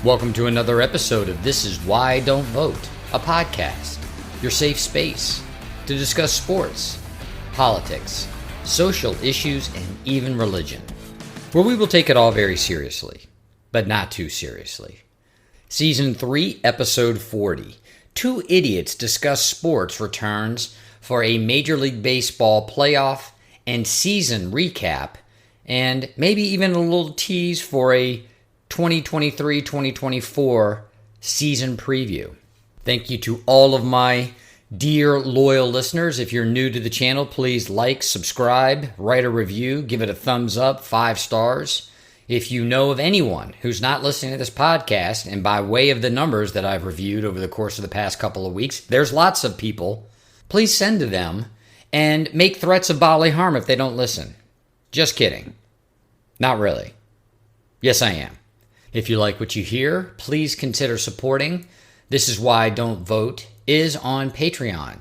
Welcome to another episode of This Is Why I Don't Vote, a podcast, your safe space to discuss sports, politics, social issues, and even religion, where we will take it all very seriously, but not too seriously. Season 3, Episode 40. Two idiots discuss sports returns for a Major League Baseball playoff and season recap, and maybe even a little tease for a 2023-2024 season preview. Thank you to all of my dear loyal listeners. If you're new to the channel, please like, subscribe, write a review, give it a thumbs up, 5 stars. If you know of anyone who's not listening to this podcast, and by way of the numbers that I've reviewed over the course of the past couple of weeks, there's lots of people, please send to them and make threats of bodily harm if they don't listen. Just kidding. Not really. Yes, I am. If you like what you hear, please consider supporting. This Is Why I Don't Vote is on Patreon.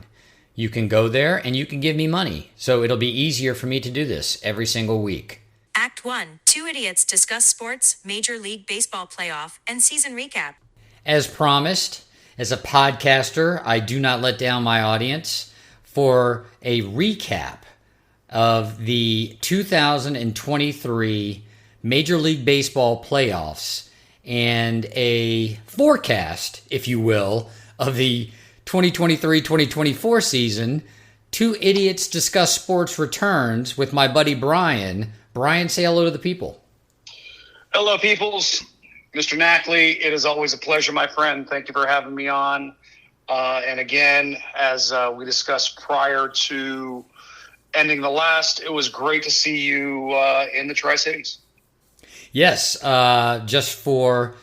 You can go there and you can give me money, so it'll be easier for me to do this every single week. Act 1. Two idiots discuss sports, Major League Baseball playoff, and season recap. As promised, as a podcaster, I do not let down my audience for a recap of the 2023 Major League Baseball playoffs and a forecast, if you will, of the 2023-2024 season. Two idiots discuss sports returns with my buddy Brian. Brian, say hello to the people. Hello, peoples. Mr. Knackley, it is always a pleasure, my friend. Thank you for having me on. And again, as we discussed prior to ending the last, it was great to see you in the Tri-Cities. Yes, just for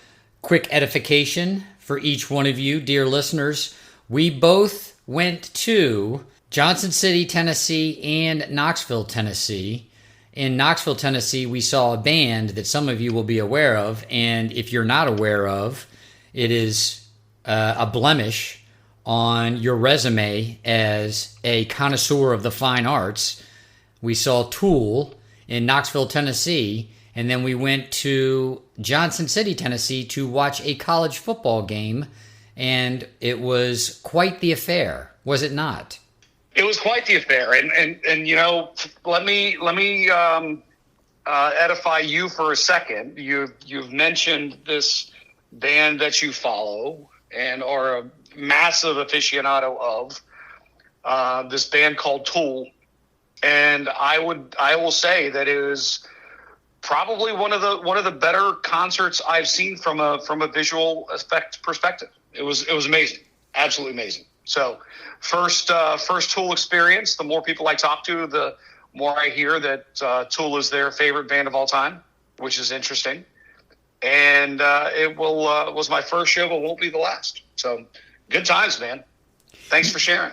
quick edification for each one of you, dear listeners, we both went to Johnson City, Tennessee, and Knoxville, Tennessee. In Knoxville, Tennessee, we saw a band that some of you will be aware of, and if you're not aware of, it is a blemish on your resume as a connoisseur of the fine arts. We saw Tool in Knoxville, Tennessee, and then we went to Johnson City, Tennessee to watch a college football game, and it was quite the affair, was it not? It was quite the affair, and you know, let me edify you for a second. You've mentioned this band that you follow and are a massive aficionado of, this band called Tool, and I will say that it was probably one of the better concerts I've seen from a visual effect perspective. It was amazing, absolutely amazing. So first Tool experience. The more people I talk to, the more I hear that Tool is their favorite band of all time, which is interesting. And it was my first show, but won't be the last. So good times, man. Thanks for sharing.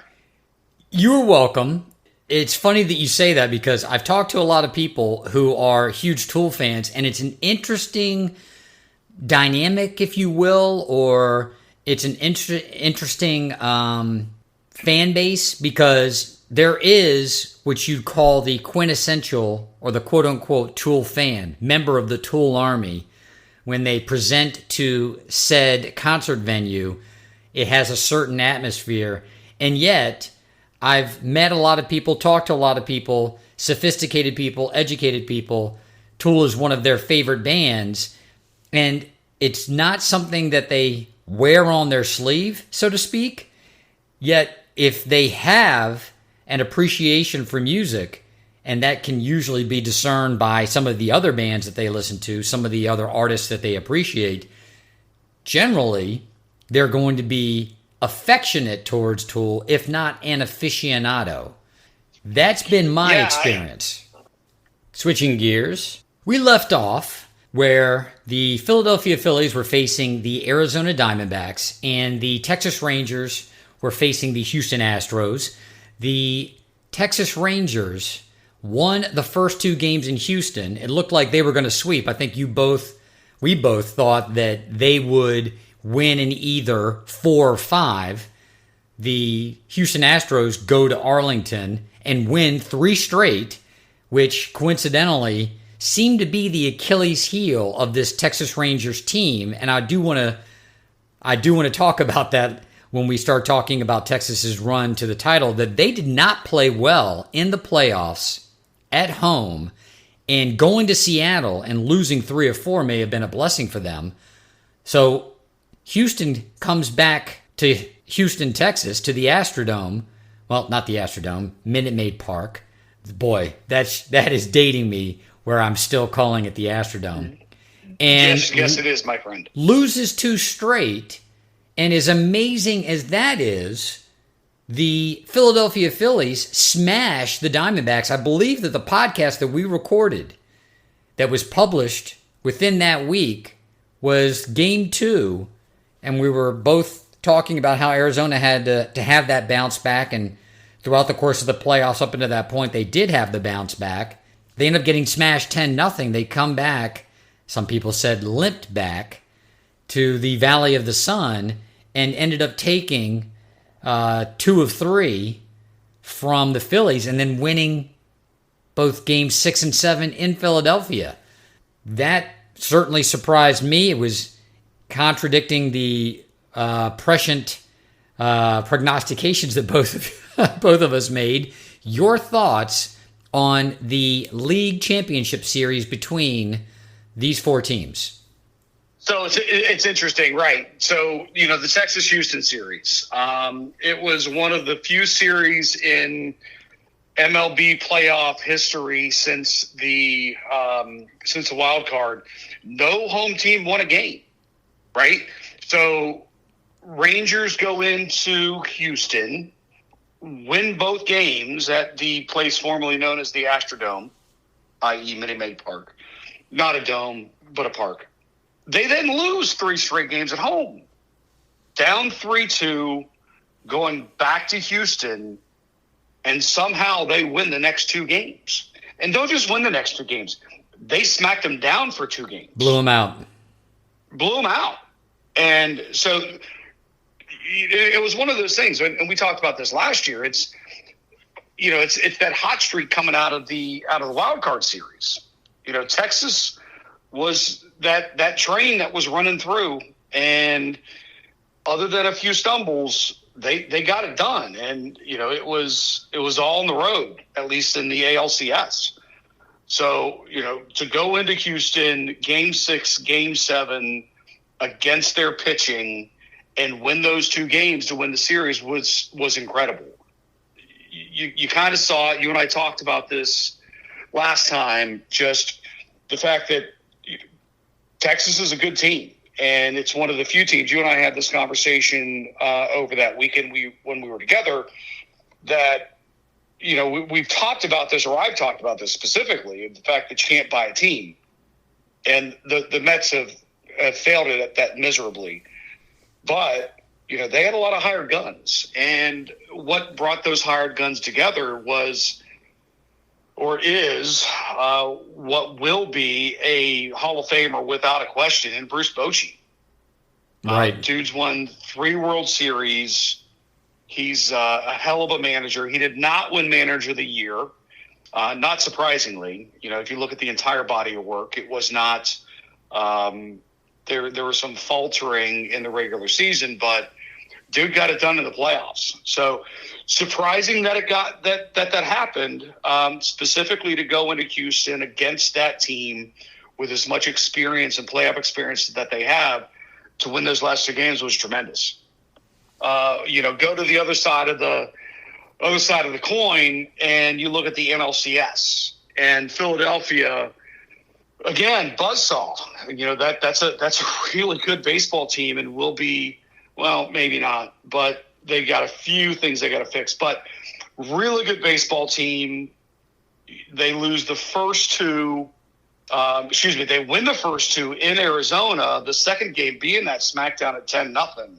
You're welcome. It's funny that you say that because I've talked to a lot of people who are huge Tool fans, and it's an interesting dynamic, if you will, or it's an interesting fan base, because there is what you'd call the quintessential or the quote-unquote Tool fan, member of the Tool Army. When they present to said concert venue, it has a certain atmosphere, and yet I've met a lot of people, talked to a lot of people, sophisticated people, educated people. Tool is one of their favorite bands, and it's not something that they wear on their sleeve, so to speak. Yet, if they have an appreciation for music, and that can usually be discerned by some of the other bands that they listen to, some of the other artists that they appreciate, generally, they're going to be affectionate towards Tool, if not an aficionado. That's been my experience. Switching gears, we left off where the Philadelphia Phillies were facing the Arizona Diamondbacks and the Texas Rangers were facing the Houston Astros. The Texas Rangers won the first 2 games in Houston. It looked like they were going to sweep. I think we both thought that they would win in either 4 or 5. The Houston Astros go to Arlington and win 3 straight, which coincidentally seem to be the Achilles heel of this Texas Rangers team, and I do want to talk about that when we start talking about Texas's run to the title, that they did not play well in the playoffs at home, and going to Seattle and losing 3 of 4 may have been a blessing for them. So Houston comes back to Houston, Texas, to the Astrodome. Well, not the Astrodome, Minute Maid Park. Boy, that is dating me, where I'm still calling it the Astrodome. And yes, it is, my friend. Loses 2 straight, and as amazing as that is, the Philadelphia Phillies smashed the Diamondbacks. I believe that the podcast that we recorded that was published within that week was Game 2, and we were both talking about how Arizona had to have that bounce back, and throughout the course of the playoffs up until that point, they did have the bounce back. They end up getting smashed 10-0. They come back, some people said limped back, to the Valley of the Sun and ended up taking 2 of 3 from the Phillies and then winning both games 6 and 7 in Philadelphia. That certainly surprised me. It was contradicting the prescient prognostications that both of us made. Your thoughts on the league championship series between these 4 teams? So it's interesting, right? So, the Texas-Houston series, it was one of the few series in MLB playoff history since the wild card. No home team won a game, right? So Rangers go into Houston, win both games at the place formerly known as the Astrodome, i.e. Minute Maid Park. Not a dome, but a park. They then lose 3 straight games at home. Down 3-2, going back to Houston, and somehow they win the next 2 games. And don't just win the next 2 games. They smacked them down for 2 games. Blew them out. And so it was one of those things, and we talked about this last year. It's that hot streak coming out of the wild card series. Texas was that train that was running through, and other than a few stumbles, they got it done. And it was all on the road, at least in the ALCS. So to go into Houston, Game 6, Game 7 against their pitching and win those 2 games to win the series was incredible. You kind of saw it. You and I talked about this last time, just the fact that Texas is a good team, and it's one of the few teams. You and I had this conversation over that weekend when we were together that, we've talked about this, or I've talked about this specifically, the fact that you can't buy a team. And the Mets have failed it at that miserably. But, they had a lot of hired guns. And what brought those hired guns together was, or is, what will be a Hall of Famer without a question in Bruce Bochy. Right. Dude's won 3 World Series. He's a hell of a manager. He did not win Manager of the Year. Not surprisingly, if you look at the entire body of work, it was not. There was some faltering in the regular season, but dude got it done in the playoffs. So surprising that that happened, specifically to go into Houston against that team with as much experience and playoff experience that they have to win those last 2 games was tremendous. Go to the other side of the coin, and you look at the NLCS and Philadelphia. Again, buzzsaw. That's a really good baseball team, and will be, well, maybe not, but they got a few things they got to fix. But really good baseball team. They lose the first 2. They win the first 2 in Arizona. The second game being that smackdown at 10-0,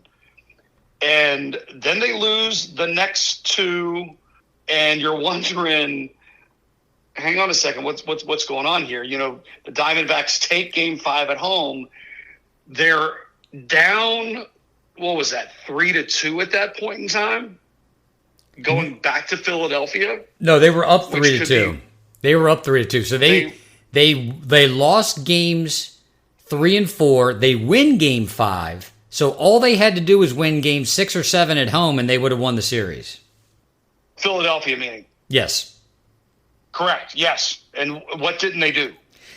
and then they lose the next 2, and you're wondering, hang on a second, what's going on here? The Diamondbacks take Game 5 at home. They're down, what was that, 3-2 at that point in time? Going back to Philadelphia? No, they were up 3-2. They were up 3-2. So they They lost games 3 and 4. They win game 5. So all they had to do was win game 6 or 7 at home, and they would have won the series. Philadelphia, meaning? Yes. Correct. Yes. And what didn't they do?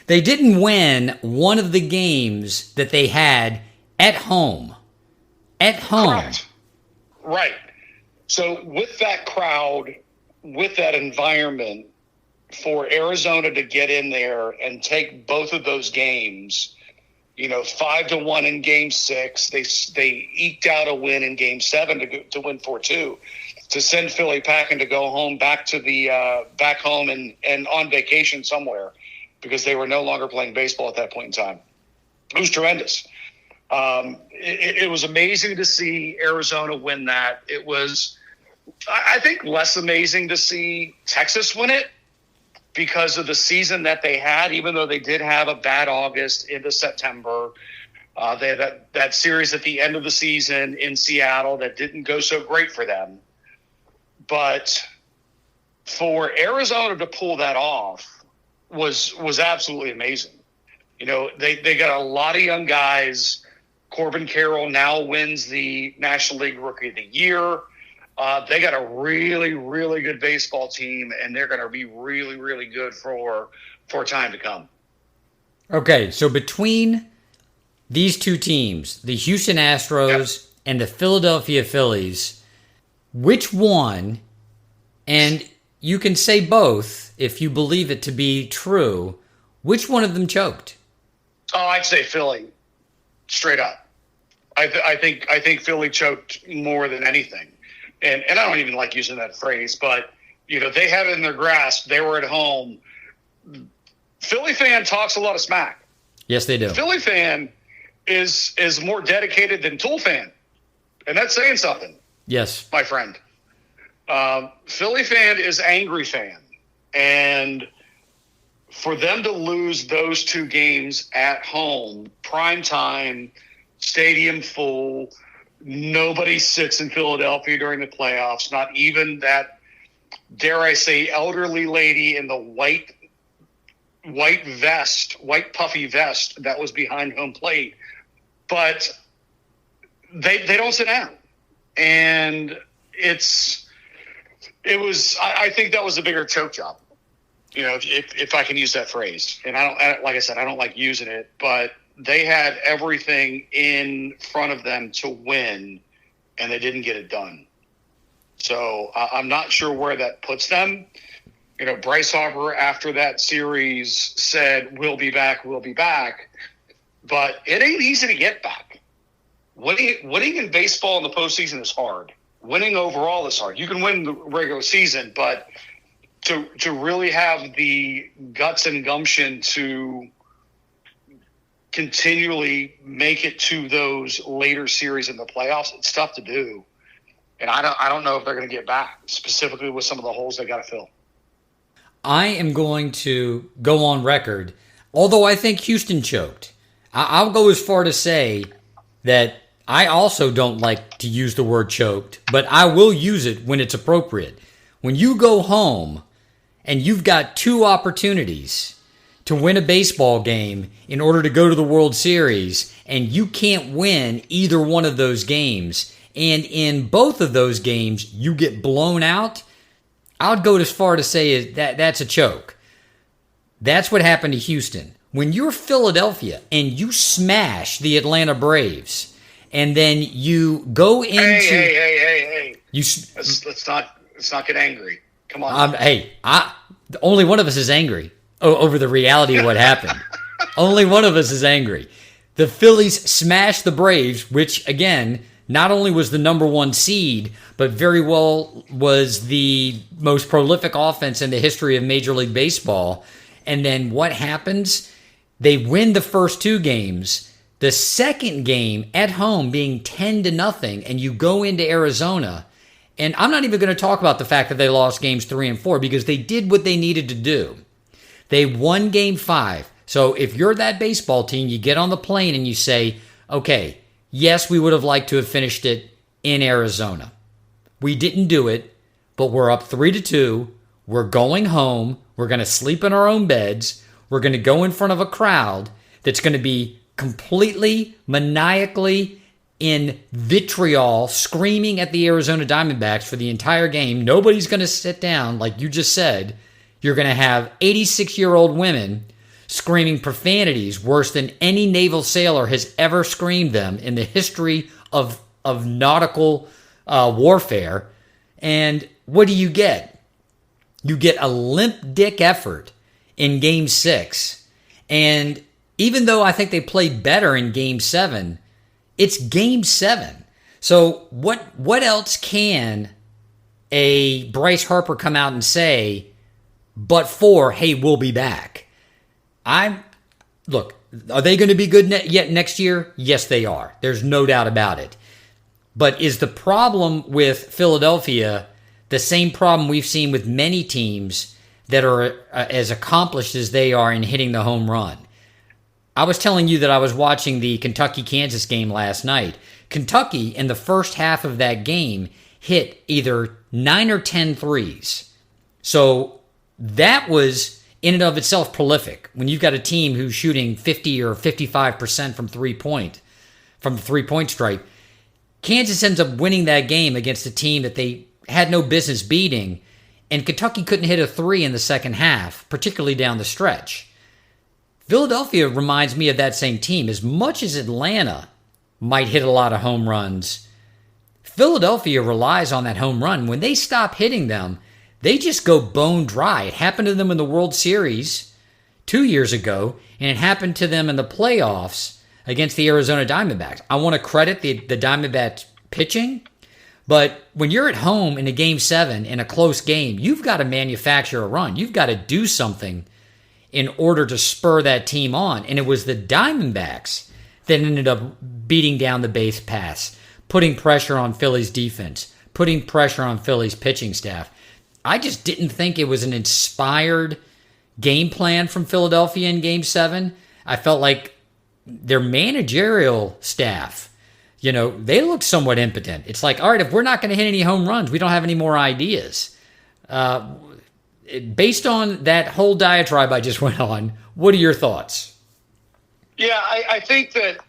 They didn't win one of the games that they had at home. At home. Correct. Right. So with that crowd, with that environment, for Arizona to get in there and take both of those games, 5-1 in game 6, they eked out a win in game 7 to win 4-2, to send Philly packing to go home, back home and on vacation somewhere, because they were no longer playing baseball at that point in time. It was tremendous. It was amazing to see Arizona win that. It was, I think, less amazing to see Texas win it because of the season that they had, even though they did have a bad August into September. They had that series at the end of the season in Seattle that didn't go so great for them. But for Arizona to pull that off was absolutely amazing. They got a lot of young guys. Corbin Carroll now wins the National League Rookie of the Year. They got a really, really good baseball team, and they're going to be really, really good for time to come. Okay, so between these two teams, the Houston Astros and the Philadelphia Phillies, which one, and you can say both if you believe it to be true, which one of them choked? Oh, I'd say Philly, straight up. I think Philly choked more than anything. And I don't even like using that phrase, but, they had it in their grasp. They were at home. Philly fan talks a lot of smack. Yes, they do. Philly fan is more dedicated than Tool fan. And that's saying something. Yes. My friend. Philly fan is angry fan. And for them to lose those 2 games at home, prime time, stadium full, nobody sits in Philadelphia during the playoffs, not even that, dare I say, elderly lady in the white puffy vest that was behind home plate. But they don't sit down. And I think that was a bigger choke job, if I can use that phrase. And like I said, I don't like using it, but they had everything in front of them to win, and they didn't get it done. So I'm not sure where that puts them. Bryce Harper, after that series, said, we'll be back. But it ain't easy to get back. Winning in baseball in the postseason is hard. Winning overall is hard. You can win the regular season, but to really have the guts and gumption to continually make it to those later series in the playoffs, it's tough to do. And I don't know if they're going to get back, specifically with some of the holes they got to fill. I am going to go on record, although I think Houston choked. I'll go as far to say that I also don't like to use the word choked, but I will use it when it's appropriate. When you go home and you've got 2 opportunities to win a baseball game in order to go to the World Series, and you can't win either one of those games, and in both of those games you get blown out, I would go as far to say that's a choke. That's what happened to Houston. When you're Philadelphia and you smash the Atlanta Braves, and then you go into... Hey. Let's not get angry. Come on. Only one of us is angry over the reality of what happened. Only one of us is angry. The Phillies smashed the Braves, which, again, not only was the number 1 seed, but very well was the most prolific offense in the history of Major League Baseball. And then what happens? They win the first 2 games. The second game at home being 10-0, and you go into Arizona. And I'm not even going to talk about the fact that they lost games 3 and 4 because they did what they needed to do. They won game 5. So if you're that baseball team, you get on the plane and you say, okay, yes, we would have liked to have finished it in Arizona. We didn't do it, but we're up 3-2. We're going home. We're going to sleep in our own beds. We're going to go in front of a crowd that's going to be completely maniacally in vitriol, screaming at the Arizona Diamondbacks for the entire game. Nobody's going to sit down, like you just said. You're going to have 86-year-old women screaming profanities worse than any naval sailor has ever screamed them in the history of nautical warfare. And what do you get? You get a limp dick effort in Game 6. And even though I think they played better in Game 7, it's Game 7. So what else can a Bryce Harper come out and say but for, hey, we'll be back? Look, are they going to be good yet next year? Yes, they are. There's no doubt about it. But is the problem with Philadelphia the same problem we've seen with many teams that are as accomplished as they are in hitting the home run? I was telling you that I was watching the Kentucky-Kansas game last night. Kentucky, in the first half of that game, hit either 9 or 10 threes. So that was, in and of itself, prolific. When you've got a team who's shooting 50 or 55% from the three-point stripe, Kansas ends up winning that game against a team that they had no business beating, and Kentucky couldn't hit a three in the second half, particularly down the stretch. Philadelphia reminds me of that same team. As much as Atlanta might hit a lot of home runs, Philadelphia relies on that home run. When they stop hitting them, they just go bone dry. It happened to them in the World Series 2 years ago, and it happened to them in the playoffs against the Arizona Diamondbacks. I want to credit the Diamondbacks pitching, but when you're at home in a Game 7 in a close game, you've got to manufacture a run. You've got to do something in order to spur that team on. And it was the Diamondbacks that ended up beating down the base pass, putting pressure on Philly's defense, putting pressure on Philly's pitching staff. I just didn't think it was an inspired game plan from Philadelphia in Game 7. I felt like their managerial staff, they look somewhat impotent. It's like, all right, if we're not going to hit any home runs, we don't have any more ideas. Based on that whole diatribe I just went on, what are your thoughts? Yeah, I think that.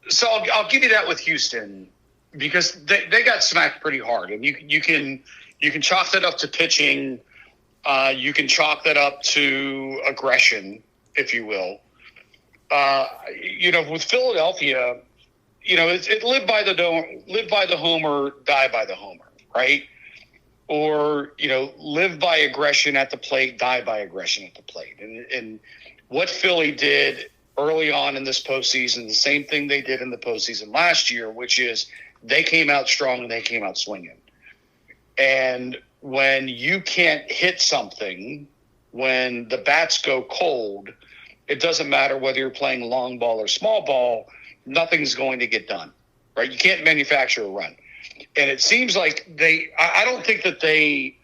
So I'll give you that with Houston, because they got smacked pretty hard, and you can chalk that up to pitching. You can chalk that up to aggression, if you will. With Philadelphia, it live by the homer, die by the homer, right? Or, live by aggression at the plate, die by aggression at the plate. And what Philly did early on in this postseason, the same thing they did in the postseason last year, which is they came out strong and they came out swinging. And when you can't hit something, when the bats go cold, it doesn't matter whether you're playing long ball or small ball, nothing's going to get done, right? You can't manufacture a run. And it seems like I don't think that they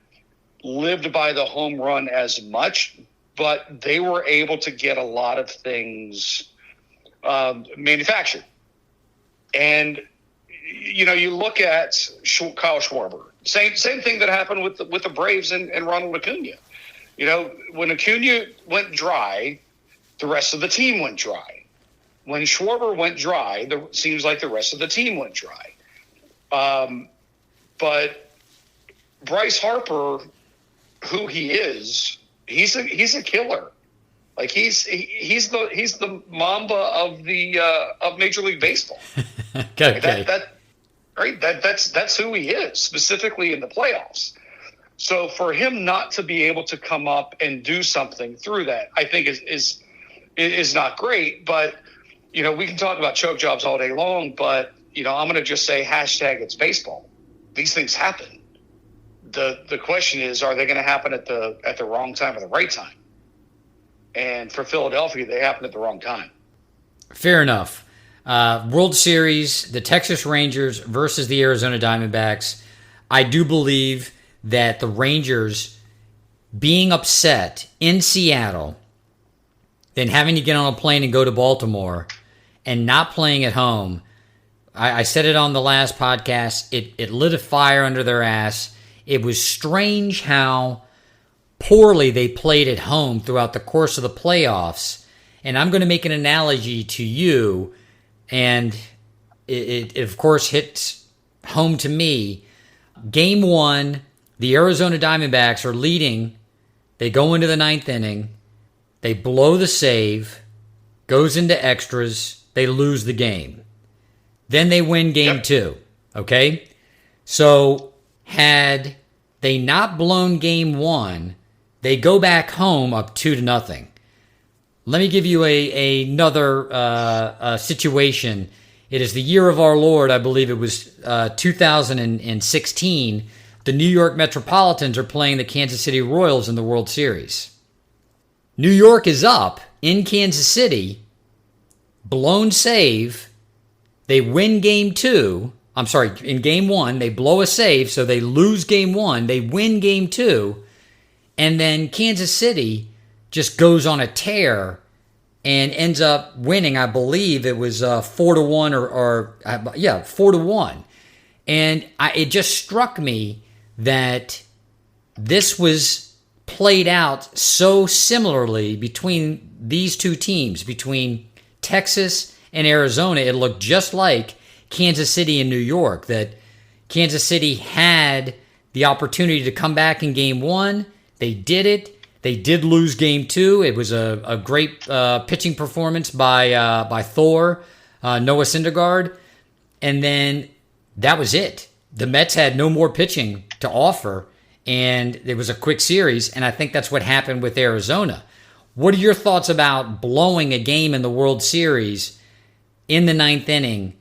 lived by the home run as much, but they were able to get a lot of things manufactured. And, you look at Kyle Schwarber, same thing that happened with the Braves and Ronald Acuna. When Acuna went dry, the rest of the team went dry. When Schwarber went dry, it seems like the rest of the team went dry. But Bryce Harper, who he is, he's a killer. Like he's the Mamba of Major League Baseball. Okay. That's who he is, specifically in the playoffs. So for him not to be able to come up and do something through that, I think is not great. But we can talk about choke jobs all day long, but I'm going to just say hashtag it's baseball. These things happen. The question is, are they going to happen at the wrong time or the right time? And for Philadelphia, they happened at the wrong time. Fair enough. World Series, the Texas Rangers versus the Arizona Diamondbacks. I do believe that the Rangers being upset in Seattle, then having to get on a plane and go to Baltimore and not playing at home, I said it on the last podcast, it lit a fire under their ass. It was strange how poorly they played at home throughout the course of the playoffs. And I'm going to make an analogy to you, and it of course hits home to me. Game 1, the Arizona Diamondbacks are leading. They go into the ninth inning. They blow the save. Goes into extras. They lose the game. Then they win game 2. Okay? So had they not blown game 1, they go back home up 2-0. Let me give you another situation. It is the year of our Lord, I believe it was 2016. The New York Metropolitans are playing the Kansas City Royals in the World Series. New York is up in Kansas City, blown save. They win game 2. I'm sorry, in game 1, they blow a save, so they lose game 1. They win game 2. And then Kansas City just goes on a tear and ends up winning. I believe it was 4-1 or 4-1. And it just struck me that this was played out so similarly between these two teams, between Texas and Arizona. It looked just like Kansas City and New York, that Kansas City had the opportunity to come back in game 1. They did it. They did lose game 2. It was a great pitching performance by Thor, Noah Syndergaard. And then that was it. The Mets had no more pitching to offer, and it was a quick series, and I think that's what happened with Arizona. What are your thoughts about blowing a game in the World Series in the ninth inning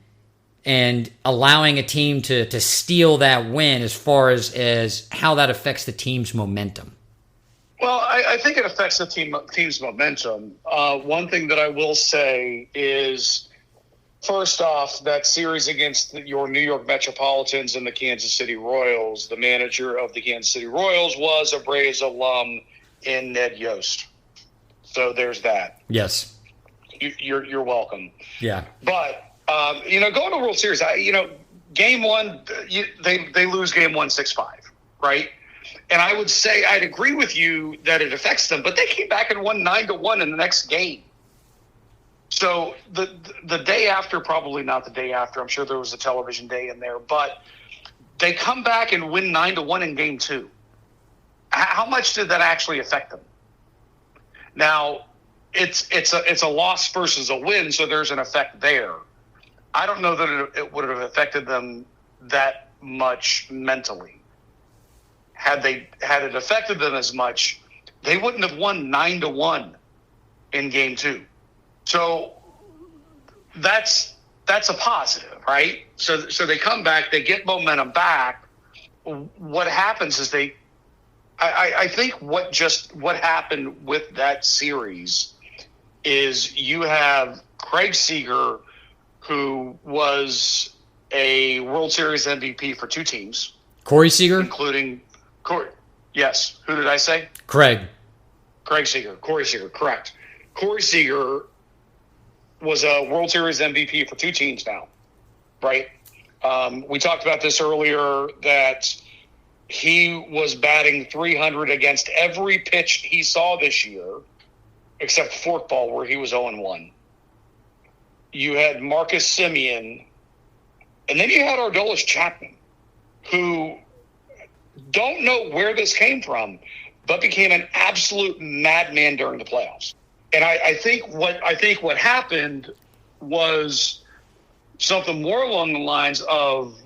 and allowing a team to steal that win, as far as how that affects the team's momentum? Well, I think it affects the team's momentum. One thing that I will say is, first off, that series against your New York Metropolitans and the Kansas City Royals, the manager of the Kansas City Royals was a Braves alum in Ned Yost. So there's that. Yes. You're welcome. Yeah. But, going to World Series, game 1, they lose game 1 6-5, right? And I would say I'd agree with you that it affects them, but they came back and won 9-1 in the next game. So the day after, probably not the day after, I'm sure there was a television day in there, but they come back and win 9-1 in game 2. How much did that actually affect them? Now, it's a loss versus a win, so there's an effect there. I don't know that it would have affected them that much mentally. Had it affected them as much, they wouldn't have won 9-1 in game 2. So that's a positive, right? So they come back, they get momentum back. What happens is I think what happened with that series is you have Craig Seager, who was a World Series MVP for 2 teams. Corey Seager? Including Corey. Yes. Who did I say? Craig Seager. Corey Seager, correct. Corey Seager was a World Series MVP for 2 teams now, right? We talked about this earlier, that he was batting .300 against every pitch he saw this year, except forkball, where he was 0-1. You had Marcus Semien, and then you had Aroldis Chapman, who don't know where this came from, but became an absolute madman during the playoffs. And I think what happened was something more along the lines of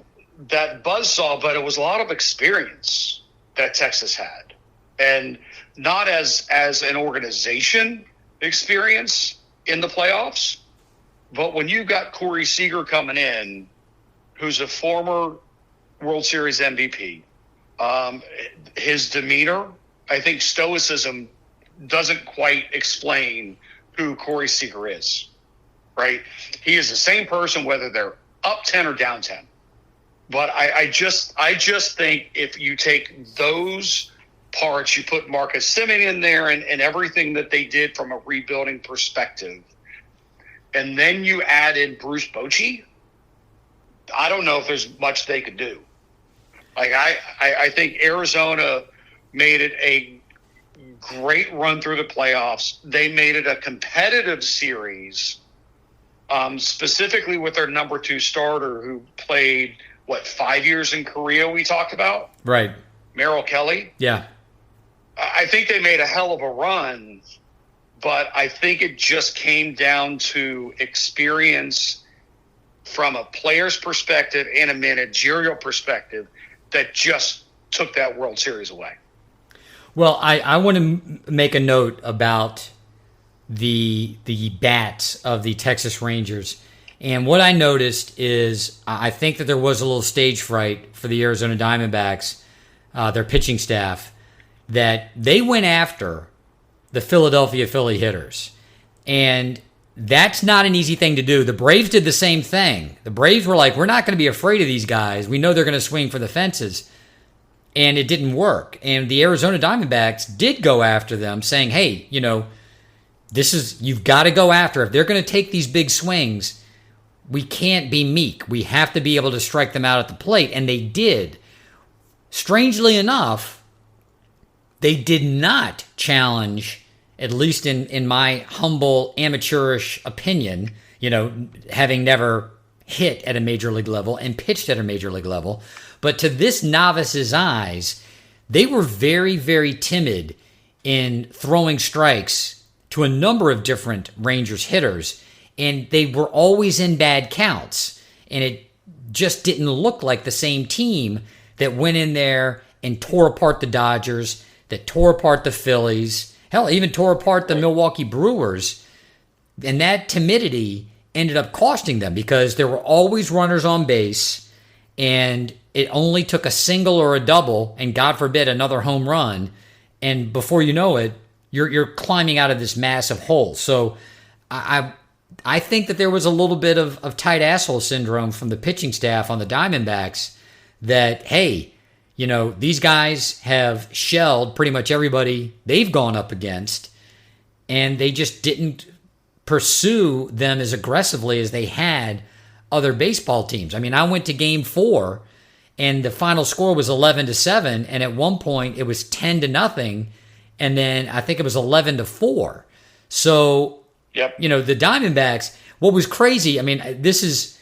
that buzzsaw, but it was a lot of experience that Texas had, and not as an organization experience in the playoffs, but when you got Corey Seager coming in, who's a former World Series MVP, his demeanor, I think stoicism doesn't quite explain who Corey Seager is, right? He is the same person whether they're up 10 or down 10. But I just think if you take those parts, you put Marcus Semien in there and everything that they did from a rebuilding perspective, and then you add in Bruce Bochy, I don't know if there's much they could do. Like I think Arizona made it great run through the playoffs. They made it a competitive series, specifically with their number 2 starter who played, 5 years in Korea we talked about? Right. Merrill Kelly? Yeah. I think they made a hell of a run, but I think it just came down to experience from a player's perspective and a managerial perspective that just took that World Series away. Well, I want to make a note about the bats of the Texas Rangers. And what I noticed is I think that there was a little stage fright for the Arizona Diamondbacks, their pitching staff, that they went after the Philadelphia Philly hitters. And that's not an easy thing to do. The Braves did the same thing. The Braves were like, we're not going to be afraid of these guys. We know they're going to swing for the fences. And it didn't work. And the Arizona Diamondbacks did go after them, saying, hey, you've got to go after. If they're going to take these big swings, we can't be meek. We have to be able to strike them out at the plate. And they did. Strangely enough, they did not challenge, at least in my humble amateurish opinion, having never hit at a major league level and pitched at a major league level. But to this novice's eyes, they were very, very timid in throwing strikes to a number of different Rangers hitters, and they were always in bad counts. And it just didn't look like the same team that went in there and tore apart the Dodgers, that tore apart the Phillies, hell, even tore apart the Milwaukee Brewers. And that timidity ended up costing them because there were always runners on base, and it only took a single or a double, and God forbid another home run, and before you know it, you're climbing out of this massive hole. So I think that there was a little bit of tight asshole syndrome from the pitching staff on the Diamondbacks that, hey, these guys have shelled pretty much everybody they've gone up against, and they just didn't pursue them as aggressively as they had other baseball teams. I mean, I went to Game 4, and the final score was 11-7, and at one point it was 10-0, and then I think it was 11-4. So, yep. The Diamondbacks, what was crazy, I mean, this is,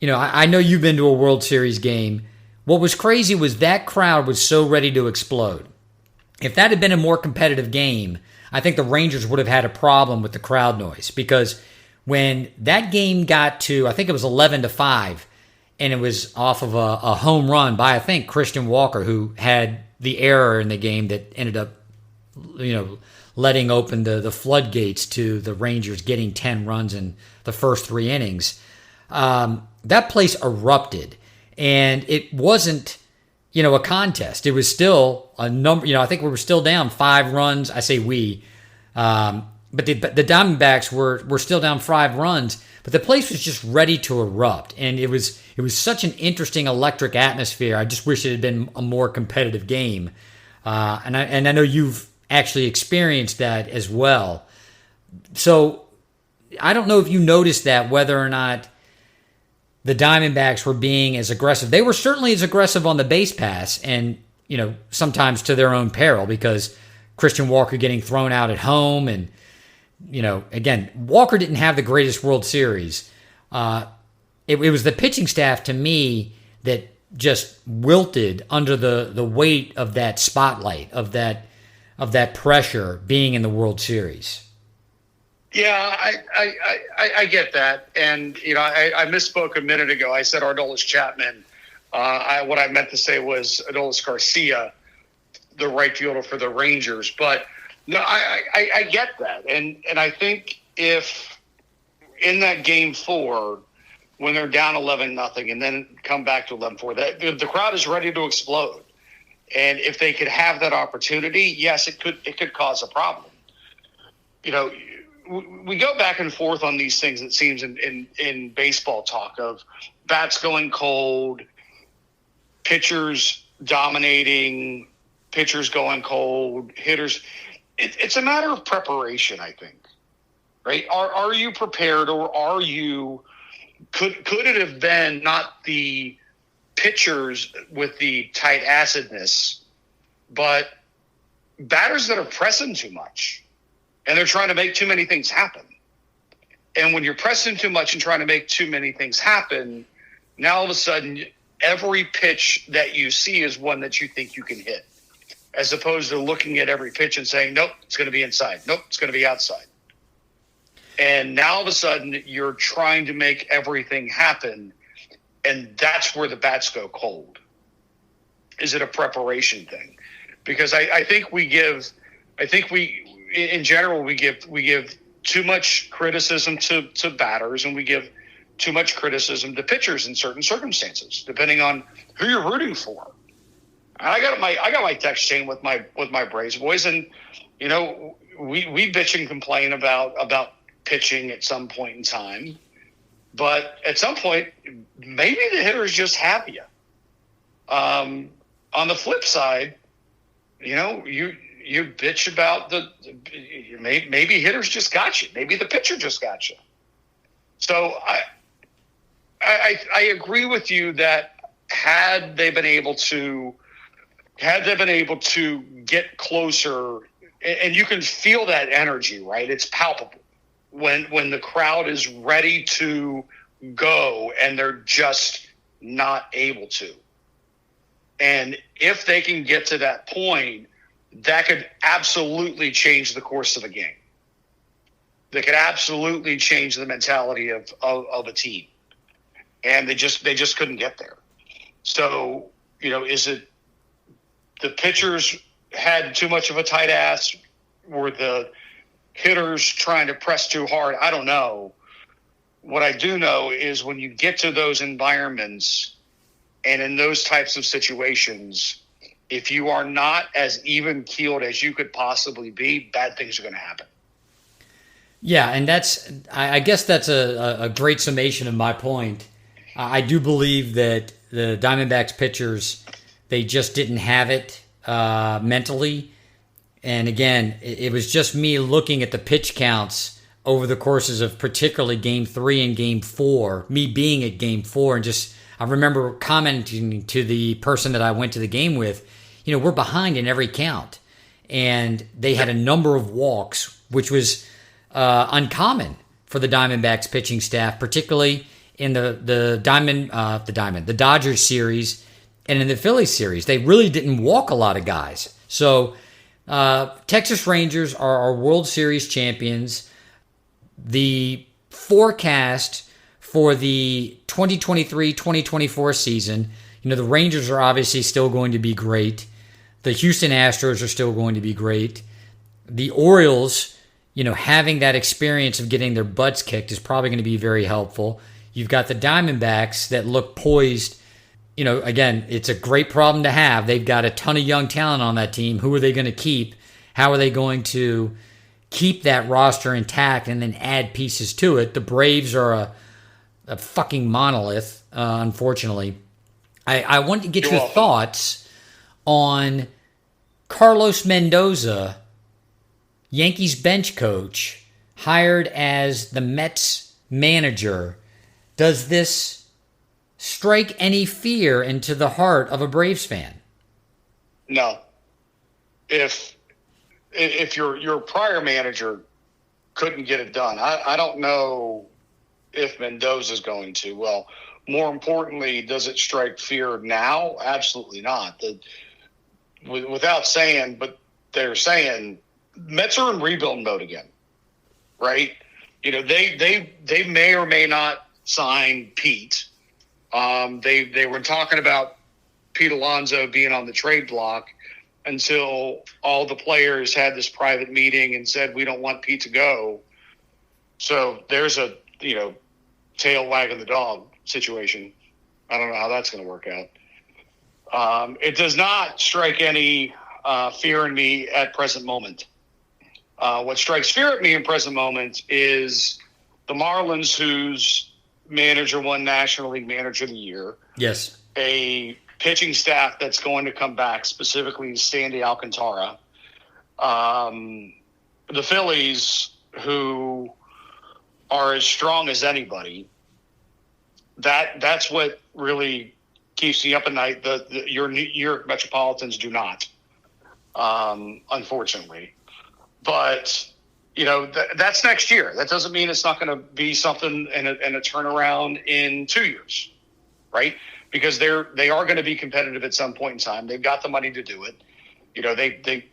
I know you've been to a World Series game. What was crazy was that crowd was so ready to explode. If that had been a more competitive game, I think the Rangers would have had a problem with the crowd noise, because when that game got to, I think it was 11-5, and it was off of a home run by, I think, Christian Walker, who had the error in the game that ended up, letting open the floodgates to the Rangers getting 10 runs in the first 3 innings. That place erupted, and it wasn't, a contest. It was still a number, I think we were still down 5 runs. I say we, but the Diamondbacks were still down 5 runs, but the place was just ready to erupt, and it was such an interesting electric atmosphere. I just wish it had been a more competitive game, and I know you've actually experienced that as well. So I don't know if you noticed that, whether or not the Diamondbacks were being as aggressive. They were certainly as aggressive on the base pass, and sometimes to their own peril, because Christian Walker getting thrown out at home, and again, Walker didn't have the greatest World Series. It was the pitching staff, to me, that just wilted under the weight of that spotlight, of that pressure being in the World Series. Yeah, I get that. And, I misspoke a minute ago. I said Aroldis Chapman. What I meant to say was Adolis Garcia, the right fielder for the Rangers. But, no, I get that. And I think if in that Game 4, when they're down 11-0 and then come back to 11-4, the crowd is ready to explode. And if they could have that opportunity, yes, it could cause a problem. We go back and forth on these things, it seems, in baseball talk of bats going cold, pitchers dominating, pitchers going cold, hitters. It's a matter of preparation, I think, right? Are you prepared, or could it have been not the pitchers with the tight acidness, but batters that are pressing too much and they're trying to make too many things happen. And when you're pressing too much and trying to make too many things happen, now all of a sudden every pitch that you see is one that you think you can hit, as opposed to looking at every pitch and saying, nope, it's going to be inside. Nope, it's going to be outside. And now all of a sudden you're trying to make everything happen, and that's where the bats go cold. Is it a preparation thing? Because I think in general, we give too much criticism to batters, and we give too much criticism to pitchers in certain circumstances, depending on who you're rooting for. I got my text chain with my Braves boys, and you know we bitch and complain about pitching at some point in time, but at some point maybe the hitters just have you. On the flip side, you know you bitch about maybe hitters just got you, maybe the pitcher just got you. So I agree with you that had they been able to get closer, and you can feel that energy, right? It's palpable when the crowd is ready to go and they're just not able to. And if they can get to that point, that could absolutely change the course of a game. That could absolutely change the mentality of a team. And they just couldn't get there. So, you know, is it the pitchers had too much of a tight ass? Were the hitters trying to press too hard? I don't know. What I do know is when you get to those environments and in those types of situations, if you are not as even-keeled as you could possibly be, bad things are going to happen. Yeah, and I guess that's a great summation of my point. I do believe that the Diamondbacks pitchers, they just didn't have it mentally. And again, it was just me looking at the pitch counts over the courses of particularly Game 3 and Game 4, me being at Game 4, and just I remember commenting to the person that I went to the game with, you know, we're behind in every count. And they had a number of walks, which was uncommon for the Diamondbacks pitching staff, particularly in the Dodgers series and in the Phillies series. They really didn't walk a lot of guys. So Texas Rangers are our World Series champions. The forecast for the 2023-2024 season, you know, the Rangers are obviously still going to be great. The Houston Astros are still going to be great. The Orioles, you know, having that experience of getting their butts kicked is probably going to be very helpful. You've got the Diamondbacks that look poised. You know, again, it's a great problem to have. They've got a ton of young talent on that team. Who are they going to keep? How are they going to keep that roster intact and then add pieces to it? The Braves are a fucking monolith, unfortunately. I want to get your thoughts on Carlos Mendoza, Yankees bench coach, hired as the Mets manager. Does this strike any fear into the heart of a Braves fan? No. If your prior manager couldn't get it done, I don't know if Mendoza's going to. Well, more importantly, does it strike fear now? Absolutely not. Without saying, but they're saying Mets are in rebuild mode again, right? You know, they may or may not sign Pete. They were talking about Pete Alonso being on the trade block until all the players had this private meeting and said, we don't want Pete to go. So there's a, you know, tail wagging the dog situation. I don't know how that's going to work out. It does not strike any fear in me at present moment. What strikes fear at me in present moment is the Marlins, whose manager won National League Manager of the Year. Yes. A pitching staff that's going to come back, specifically Sandy Alcantara. The Phillies, who are as strong as anybody. That's what really keeps me up at night. Your New York Metropolitans do not. unfortunately. But, that's next year. That doesn't mean it's not going to be something and a turnaround in 2 years, right? Because they are going to be competitive at some point in time. They've got the money to do it. They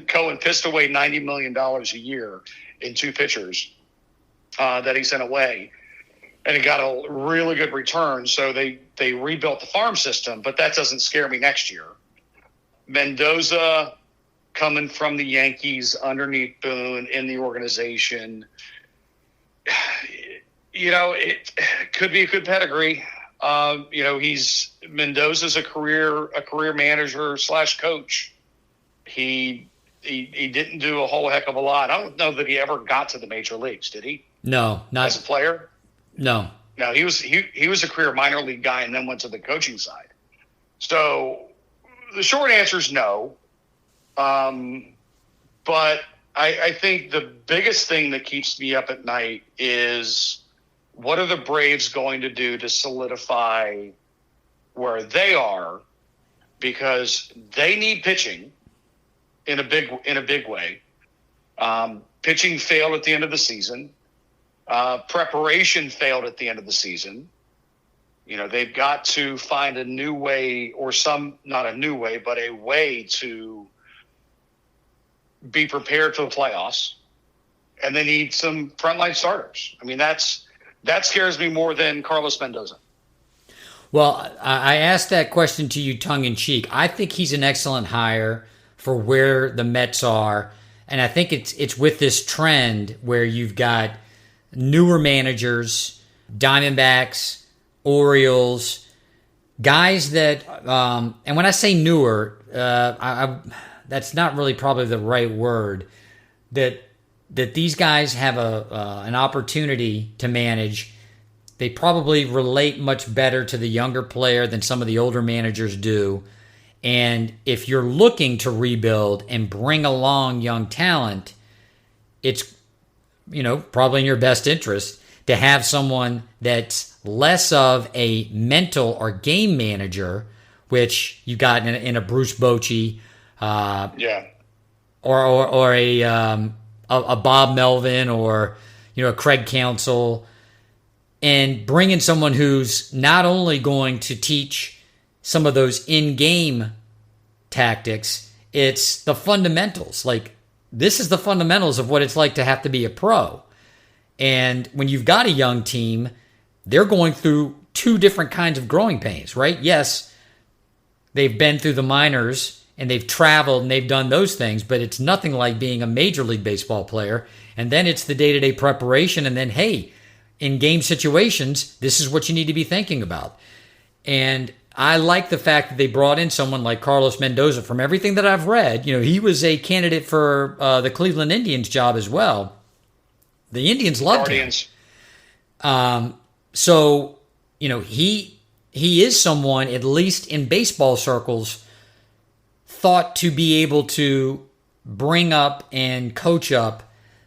Cohen pissed away $90 million a year in 2 pitchers that he sent away, and it got a really good return. So they rebuilt the farm system, but that doesn't scare me next year. Mendoza coming from the Yankees underneath Boone in the organization, it could be a good pedigree. Mendoza's a career manager / coach. He didn't do a whole heck of a lot. I don't know that he ever got to the major leagues, did he? No, not as a player. No. No, he was a career minor league guy and then went to the coaching side. So the short answer is no. But I think the biggest thing that keeps me up at night is, what are the Braves going to do to solidify where they are? Because they need pitching in a big way. Pitching failed at the end of the season. Preparation failed at the end of the season. They've got to find a new way, or not a new way, but a way to be prepared for the playoffs. And they need some frontline starters. I mean, that scares me more than Carlos Mendoza. Well, I asked that question to you tongue in cheek. I think he's an excellent hire for where the Mets are. And I think it's with this trend where you've got newer managers, Diamondbacks, Orioles, guys that, and when I say newer, that's not really probably the right word, that these guys have an opportunity to manage. They probably relate much better to the younger player than some of the older managers do. And if you're looking to rebuild and bring along young talent, it's probably in your best interest to have someone that's less of a mental or game manager, which you got in a Bruce Bochy, or a Bob Melvin, or a Craig Counsell, and bring in someone who's not only going to teach some of those in-game tactics, it's the fundamentals. Like, this is the fundamentals of what it's like to have to be a pro. And when you've got a young team, they're going through 2 different kinds of growing pains, right? Yes, they've been through the minors and they've traveled and they've done those things, but it's nothing like being a Major League Baseball player. And then it's the day-to-day preparation. And then, hey, in game situations, this is what you need to be thinking about. And I like the fact that they brought in someone like Carlos Mendoza. From everything that I've read, he was a candidate for the Cleveland Indians job as well. The Indians loved him. So, he is someone, at least in baseball circles, thought to be able to bring up and coach up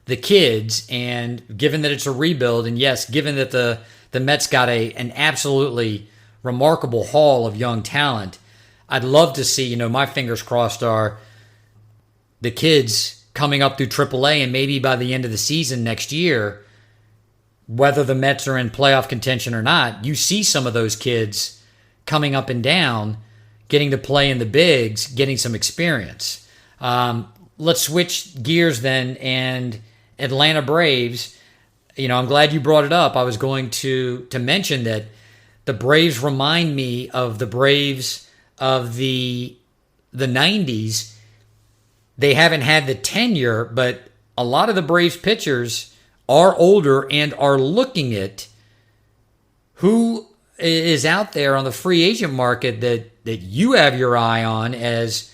the kids. And given that it's a rebuild, and yes, given that the Mets got an absolutely remarkable haul of young talent, I'd love to see, my fingers crossed are the kids coming up through AAA, and maybe by the end of the season next year, whether the Mets are in playoff contention or not, you see some of those kids coming up and down, getting to play in the bigs, getting some experience. Let's switch gears then, and Atlanta Braves, I'm glad you brought it up. I was going to mention that the Braves remind me of the Braves of the 90s. They haven't had the tenure, but a lot of the Braves pitchers are older and are looking at who is out there on the free agent market that you have your eye on as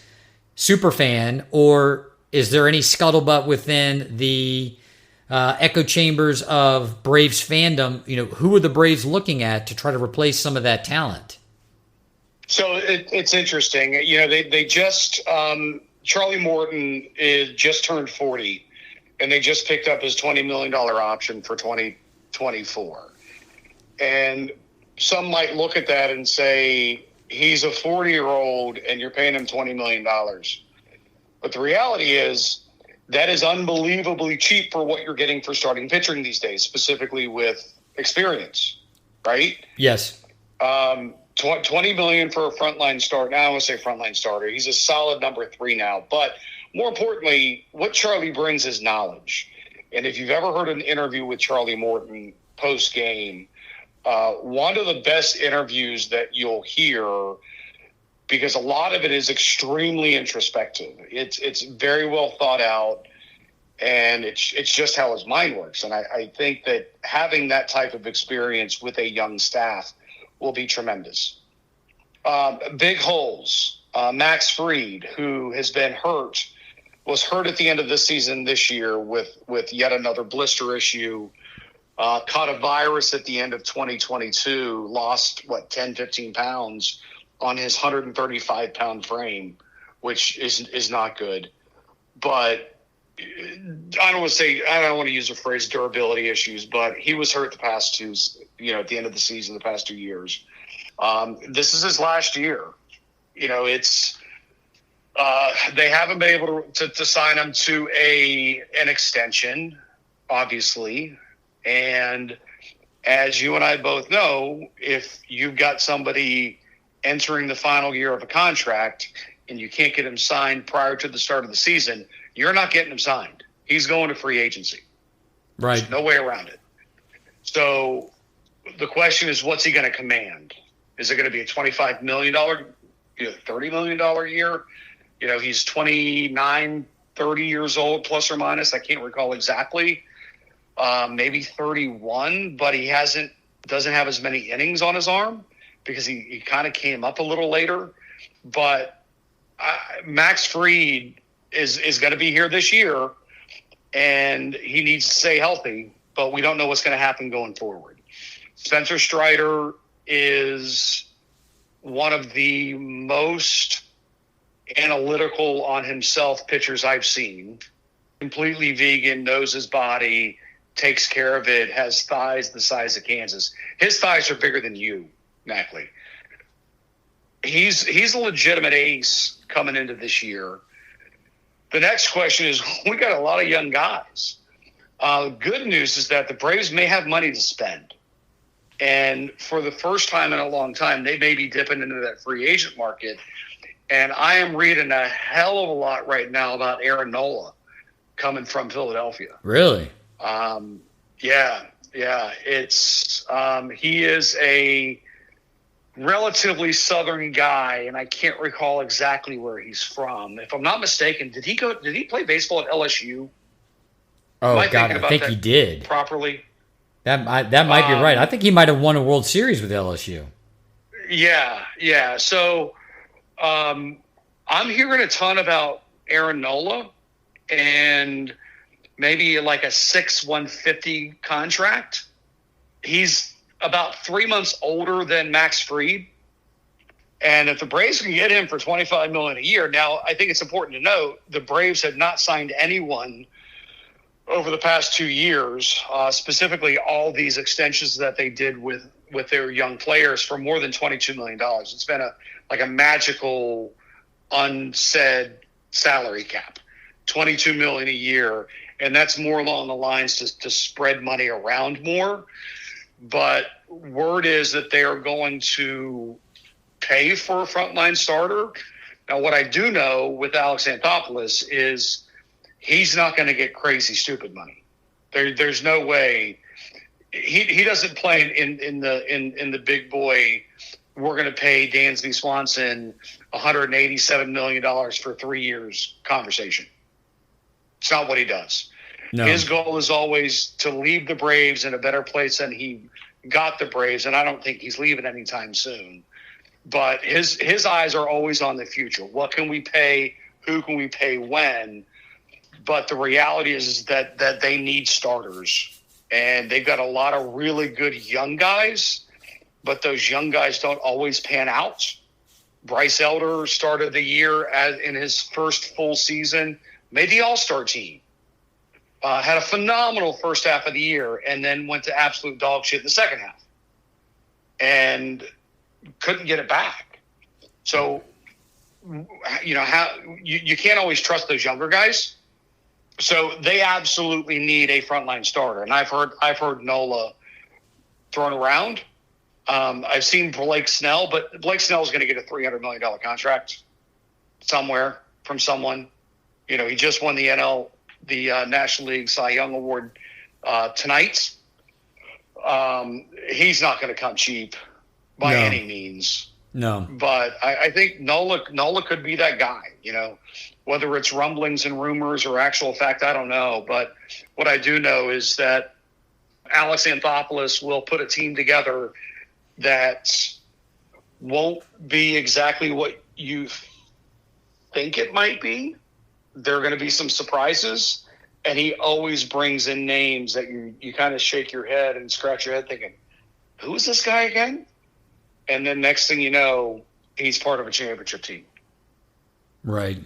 super fan, or is there any scuttlebutt within the echo chambers of Braves fandom? Who are the Braves looking at to try to replace some of that talent? So it's interesting. They just Charlie Morton is just turned 40, and they just picked up his $20 million option for 2024. And some might look at that and say, he's a 40-year-old and you're paying him $20 million. But the reality is that is unbelievably cheap for what you're getting for starting pitching these days, specifically with experience, right? Yes. $20 million for a frontline start. Now I want to say frontline starter. He's a solid number 3 now. But more importantly, what Charlie brings is knowledge. And if you've ever heard an interview with Charlie Morton post game, one of the best interviews that you'll hear, because a lot of it is extremely introspective. It's very well thought out, and it's just how his mind works. And I think that having that type of experience with a young staff will be tremendous. Big holes. Max Fried, who has been hurt, was hurt at the end of this season this year with yet another blister issue. Caught a virus at the end of 2022, lost, 10, 15 pounds on his 135-pound frame, which is not good. But I don't want to use the phrase durability issues, but he was hurt the past two, at the end of the season, the past 2 years. This is his last year. It's they haven't been able to sign him to an extension, obviously. And as you and I both know, if you've got somebody entering the final year of a contract and you can't get him signed prior to the start of the season, you're not getting him signed. He's going to free agency. Right. There's no way around it. So the question is, what's he going to command? Is it going to be a $25 million, $30 million a year? He's 29, 30 years old, plus or minus. I can't recall exactly. Maybe 31, but he doesn't have as many innings on his arm because he kind of came up a little later. But Max Fried is going to be here this year, and he needs to stay healthy, but we don't know what's going to happen going forward. Spencer Strider is one of the most analytical on himself pitchers I've seen. Completely vegan, knows his body, takes care of it, has thighs the size of Kansas. His thighs are bigger than you, Mackley. He's a legitimate ace coming into this year. The next question is, we got a lot of young guys. Good news is that the Braves may have money to spend. And for the first time in a long time, they may be dipping into that free agent market. And I am reading a hell of a lot right now about Aaron Nola coming from Philadelphia. Really? Yeah. It's he is a relatively southern guy, and I can't recall exactly where he's from. If I'm not mistaken, did he play baseball at LSU? Oh God, I think he did properly. That might be right. I think he might have won a World Series with LSU. Yeah. So I'm hearing a ton about Aaron Nola and maybe like a 150 contract. He's about 3 months older than Max Fried. And if the Braves can get him for $25 million a year, now I think it's important to note the Braves have not signed anyone over the past 2 years, specifically all these extensions that they did with their young players for more than $22 million. It's been a magical unsaid salary cap, $22 million a year. And that's more along the lines to spread money around more. But word is that they are going to pay for a frontline starter. Now, what I do know with Alex Anthopoulos is he's not going to get crazy stupid money. There's no way. He doesn't play in the big boy. We're going to pay Dansby Swanson $187 million for 3 years conversation. It's not what he does. No. His goal is always to leave the Braves in a better place than he got the Braves, and I don't think he's leaving anytime soon. But his eyes are always on the future. What can we pay? Who can we pay when? But the reality is that they need starters, and they've got a lot of really good young guys, but those young guys don't always pan out. Bryce Elder started the year in his first full season, made the All-Star team. Had a phenomenal first half of the year and then went to absolute dog shit in the second half and couldn't get it back. So how you can't always trust those younger guys. So they absolutely need a frontline starter. And I've heard Nola thrown around. I've seen Blake Snell, but Blake Snell is going to get a $300 million contract somewhere from someone. He just won the National League Cy Young Award tonight. He's not going to come cheap by any means. No. But I think Nola could be that guy, whether it's rumblings and rumors or actual fact, I don't know. But what I do know is that Alex Anthopoulos will put a team together that won't be exactly what you think it might be. There are going to be some surprises, and he always brings in names that you kind of shake your head and scratch your head thinking, who is this guy again? And then next thing you know, he's part of a championship team. Right.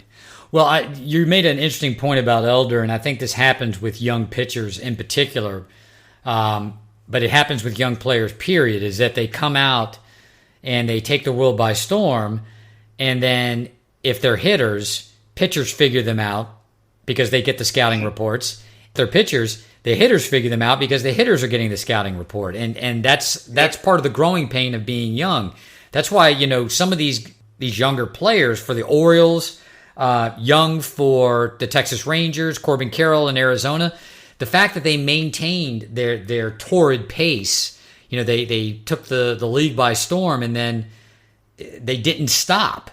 Well, you made an interesting point about Elder, and I think this happens with young pitchers in particular, but it happens with young players, period, is that they come out and they take the world by storm, and then if they're hitters, pitchers figure them out because they get the scouting reports. If they're pitchers, the hitters figure them out because the hitters are getting the scouting report. And that's part of the growing pain of being young. That's why, some of these younger players for the Orioles, Young for the Texas Rangers, Corbin Carroll in Arizona, the fact that they maintained their torrid pace, they took the league by storm, and then they didn't stop.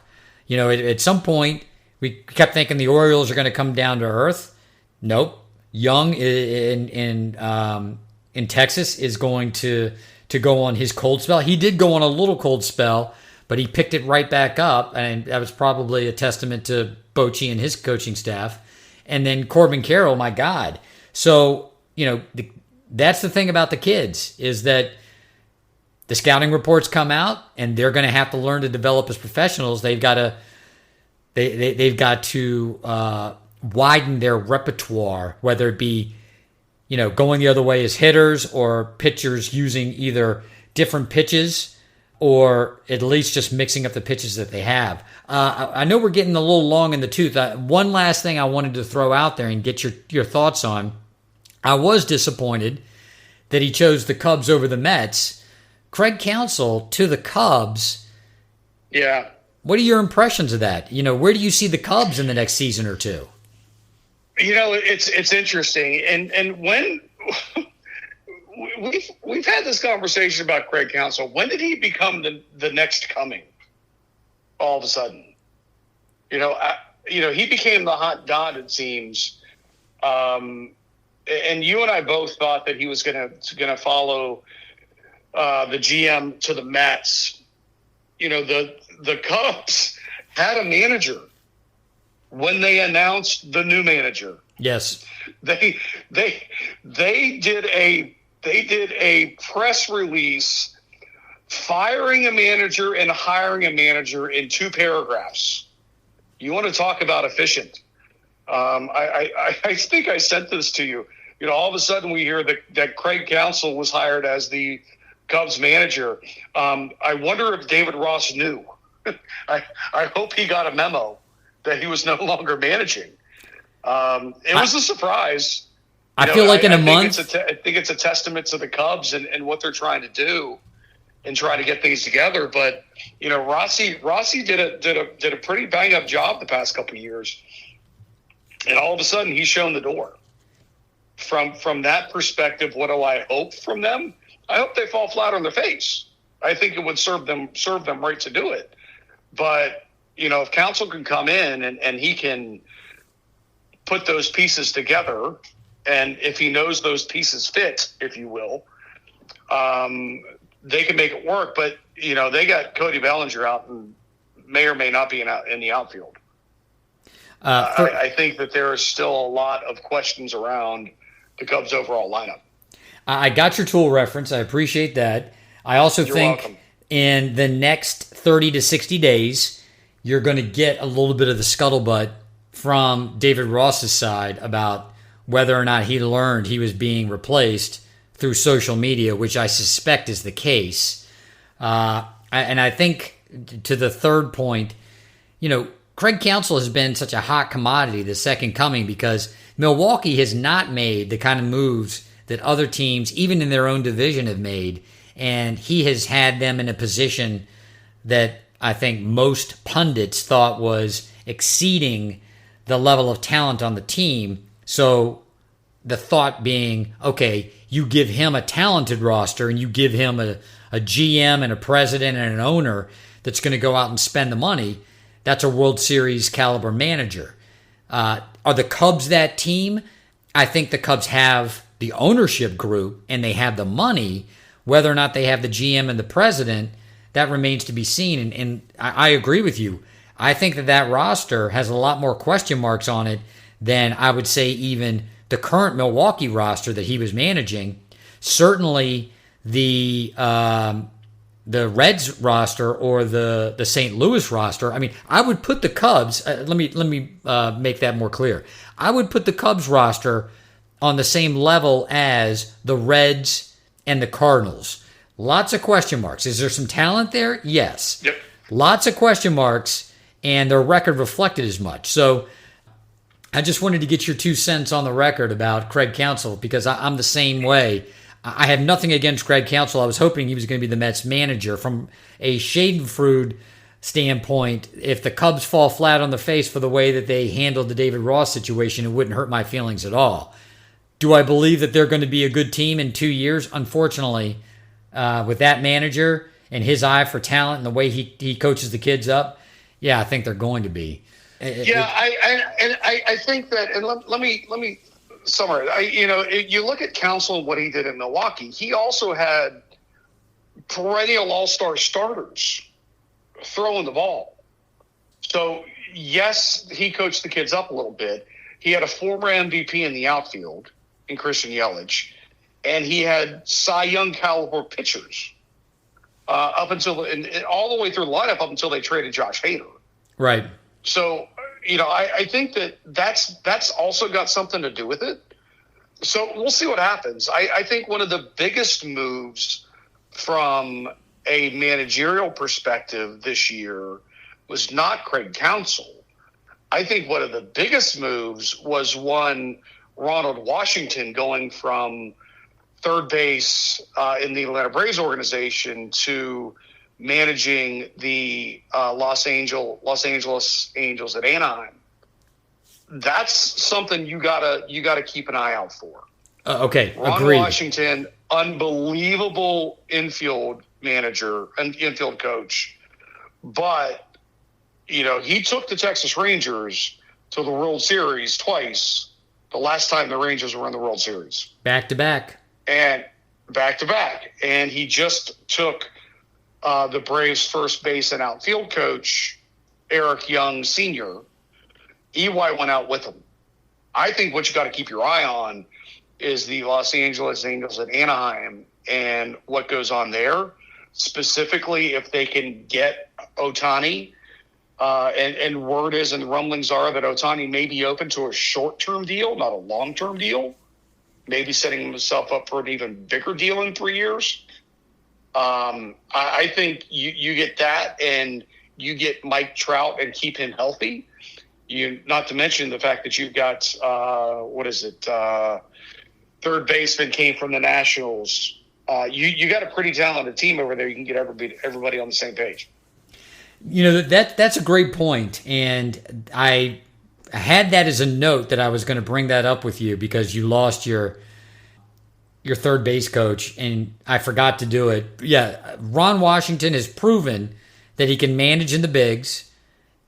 At some point, we kept thinking the Orioles are going to come down to earth. Nope. Young in Texas is going to go on his cold spell. He did go on a little cold spell, but he picked it right back up, and that was probably a testament to Bochy and his coaching staff. And then Corbin Carroll, my God. So, that's the thing about the kids, is that the scouting reports come out, and they're going to have to learn to develop as professionals. They've got to widen their repertoire, whether it be, going the other way as hitters or pitchers using either different pitches or at least just mixing up the pitches that they have. I know we're getting a little long in the tooth. One last thing I wanted to throw out there and get your thoughts on. I was disappointed that he chose the Cubs over the Mets. Craig Counsell to the Cubs. Yeah. What are your impressions of that? Where do you see the Cubs in the next season or two? It's interesting. And when we've had this conversation about Craig Counsell, when did he become the next coming? All of a sudden, he became the hot dot, it seems. And you and I both thought that he was going to follow the GM to the Mets. The Cubs had a manager when they announced the new manager. Yes, they did a press release firing a manager and hiring a manager in 2 paragraphs. You want to talk about efficient? I think I sent this to you. All of a sudden we hear that Craig Counsell was hired as the Cubs manager. I wonder if David Ross knew. I hope he got a memo that he was no longer managing. It was a surprise. I feel like in a month. I think it's a testament to the Cubs and what they're trying to do and trying to get things together. But Rossi did a pretty bang up job the past couple of years, and all of a sudden he's shown the door. From that perspective, what do I hope from them? I hope they fall flat on their face. I think it would serve them right to do it. But if Counsell can come in and he can put those pieces together, and if he knows those pieces fit, if you will, they can make it work. But they got Cody Bellinger out and may or may not be in the outfield. I think that there is still a lot of questions around the Cubs' overall lineup. I got your tool reference. I appreciate that. I also think welcome. In the next 30 to 60 days, you're going to get a little bit of the scuttlebutt from David Ross's side about whether or not he learned he was being replaced through social media, which I suspect is the case. And I think to the third point, Craig Counsell has been such a hot commodity, the second coming, because Milwaukee has not made the kind of moves that other teams, even in their own division, have made. And he has had them in a position that I think most pundits thought was exceeding the level of talent on the team. So the thought being, okay, you give him a talented roster and you give him a GM and a president and an owner that's going to go out and spend the money. That's a World Series caliber manager. Are the Cubs that team? I think the Cubs have the ownership group and they have the money. Whether or not they have the GM and the president, that remains to be seen. And I agree with you. I think that roster has a lot more question marks on it than I would say even the current Milwaukee roster that he was managing. Certainly the Reds roster or the St. Louis roster. I mean, I would put the Cubs. Let me make that more clear. I would put the Cubs roster on the same level as the Reds and the Cardinals. Lots of question marks. Is there some talent there? Yes. Yep. Lots of question marks, and their record reflected as much. So I just wanted to get your 2 cents on the record about Craig Counsell, because I'm the same way. I have nothing against Craig Counsell. I was hoping he was going to be the Mets manager. From a Schadenfreude standpoint, if the Cubs fall flat on their face for the way that they handled the David Ross situation, it wouldn't hurt my feelings at all. Do I believe that they're going to be a good team in 2 years? Unfortunately, with that manager and his eye for talent and the way he coaches the kids up, yeah, I think they're going to be. I think that, and let me summarize. You look at Counsell and what he did in Milwaukee. He also had perennial all-star starters throwing the ball. So yes, he coached the kids up a little bit. He had a former MVP in the outfield in Christian Yelich, and he had Cy Young caliber pitchers up until and all the way through the lineup up until they traded Josh Hader. Right. So I think that's also got something to do with it. So we'll see what happens. I think one of the biggest moves from a managerial perspective this year was not Craig Counsell. I think one of the biggest moves was Ronald Washington going from third base in the Atlanta Braves organization to managing the Los Angeles Angels at Anaheim. That's something you gotta keep an eye out for. Okay, Ron agreed. Washington, unbelievable infield manager and infield coach, but he took the Texas Rangers to the World Series twice. The last time the Rangers were in the World Series, back to back, and he just took the Braves' first base and outfield coach, Eric Young Sr. EY went out with him. I think what you got to keep your eye on is the Los Angeles Angels at Anaheim and what goes on there, specifically if they can get Ohtani. And word is, and the rumblings are, that Ohtani may be open to a short-term deal, not a long-term deal, maybe setting himself up for an even bigger deal in 3 years. I think you get that, and you get Mike Trout and keep him healthy. Not to mention the fact that you've got, third baseman came from the Nationals. You got a pretty talented team over there. You can get everybody on the same page. That's a great point, and I had that as a note that I was going to bring that up with you because you lost your third base coach, and I forgot to do it. Yeah, Ron Washington has proven that he can manage in the bigs.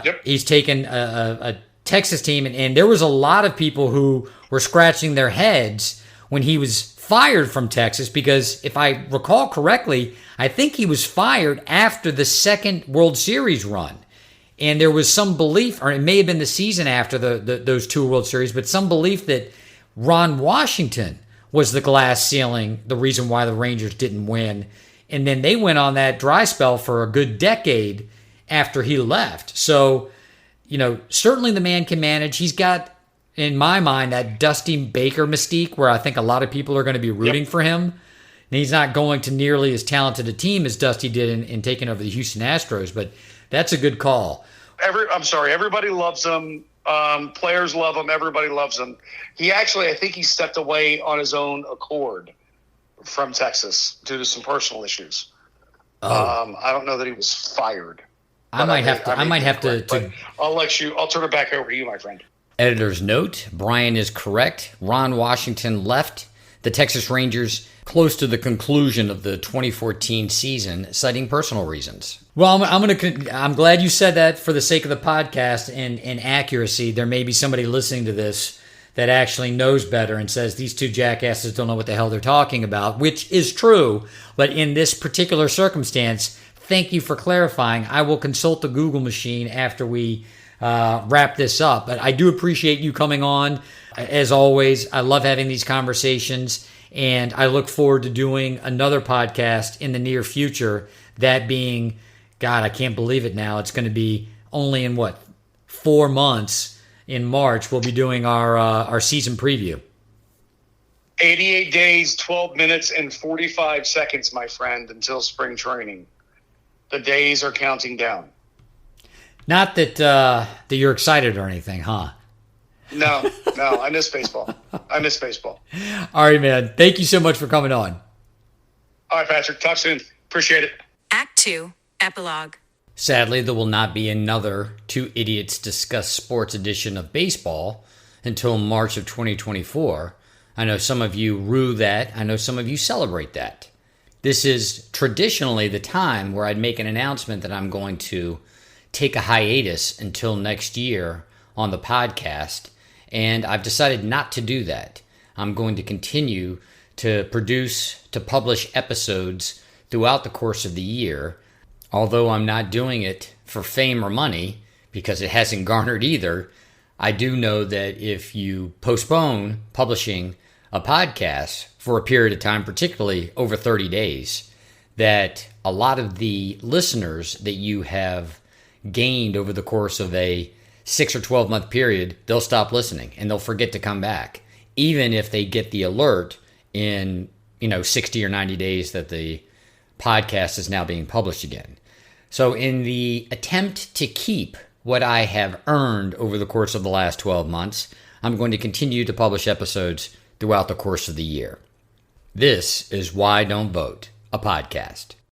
Yep. He's taken a Texas team, and there was a lot of people who were scratching their heads when he was fired from Texas, because if I recall correctly, I think he was fired after the second World Series run. And there was some belief, or it may have been the season after those two World Series, but some belief that Ron Washington was the glass ceiling, the reason why the Rangers didn't win. And then they went on that dry spell for a good decade after he left. So, certainly the man can manage. He's got, in my mind, that Dusty Baker mystique where I think a lot of people are going to be rooting for him. And he's not going to nearly as talented a team as Dusty did in taking over the Houston Astros, but that's a good call. Everybody loves him. Players love him. Everybody loves him. I think he stepped away on his own accord from Texas due to some personal issues. I don't know that he was fired. I might have to. I'll turn it back over to you, my friend. Editor's note: Brian is correct. Ron Washington left the Texas Rangers close to the conclusion of the 2014 season, citing personal reasons. Well, I'm glad you said that for the sake of the podcast and accuracy. There may be somebody listening to this that actually knows better and says these two jackasses don't know what the hell they're talking about, which is true. But in this particular circumstance, thank you for clarifying. I will consult the Google machine after we wrap this up. But I do appreciate you coming on. As always, I love having these conversations, and I look forward to doing another podcast in the near future. That being, God, I can't believe it now. It's going to be only in 4 months. In March, we'll be doing our season preview. 88 days, 12 minutes, and 45 seconds, my friend, until spring training. The days are counting down. Not that you're excited or anything, huh? No, I miss baseball. All right, man. Thank you so much for coming on. All right, Patrick. Talk soon. Appreciate it. Act 2, Epilogue. Sadly, there will not be another Two Idiots Discuss Sports edition of baseball until March of 2024. I know some of you rue that. I know some of you celebrate that. This is traditionally the time where I'd make an announcement that I'm going to take a hiatus until next year on the podcast, and I've decided not to do that. I'm going to continue to publish episodes throughout the course of the year. Although I'm not doing it for fame or money, because it hasn't garnered either, I do know that if you postpone publishing a podcast for a period of time, particularly over 30 days, that a lot of the listeners that you have gained over the course of a 6 or 12 month period, they'll stop listening and they'll forget to come back, even if they get the alert in 60 or 90 days that the podcast is now being published again. So in the attempt to keep what I have earned over the course of the last 12 months, I'm going to continue to publish episodes throughout the course of the year. This is Why Don't Vote, a podcast.